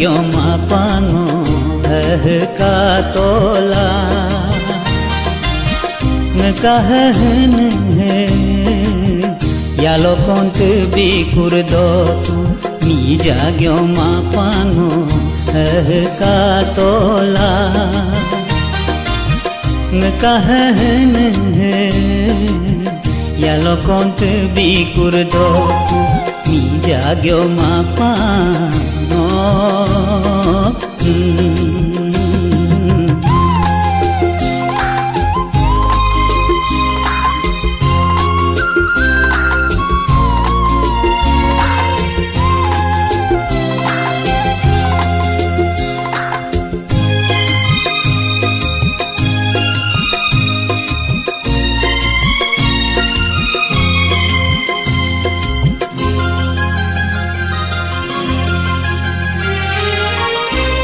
jagyo mapango katola ngkahen yalo konte bikurdo tu mi jagyo mapango katola ngkahen yalo konte bikurdo tu mi jagyo mapango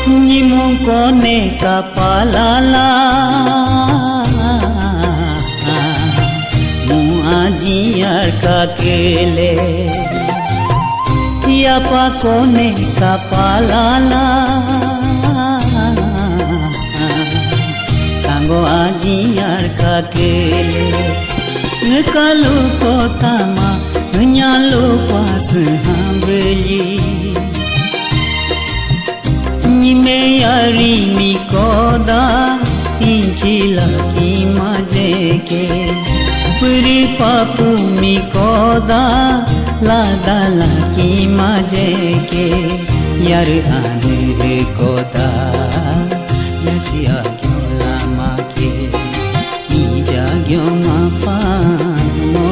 Nyimong kone kapalala mu ajiar kakele tiapa kone kapalala sango ajiar kakele ngekalu kotama nyalu pas hambeli me yari mi koda pinchila ki maje ke puri papu mi koda lada la ki maje ke yar ane koda yasiya kyola ma ke mi jagyo ma pa mo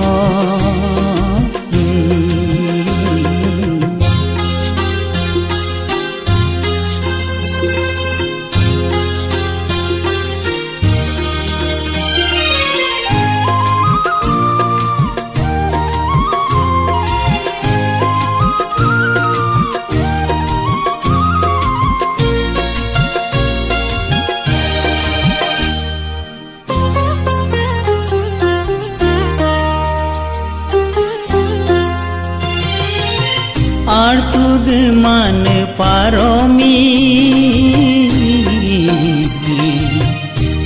आर्तुग मन पारोमी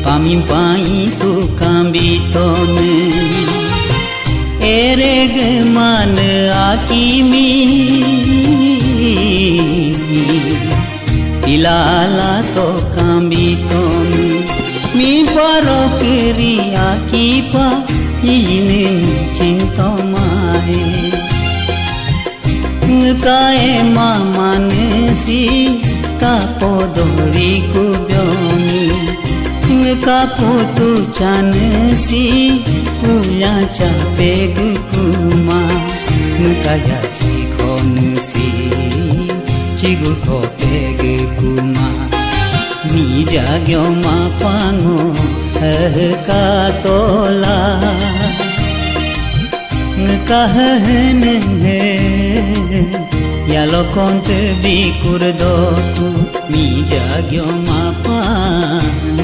पामी पाई तू कांबी तोने एरेग मन आकीमी इलाला तो कांबी तोने मी पारो केरी आकीपा इलिने चिंतो माए kae mamanesi kapodori kubyomi kaputu chanesi uya chapeg kuma kaya sikhonsi chigu kopeg kuma mi jagyo mapango katola kahen yalo konte bikurdo tu mi jagyo mapan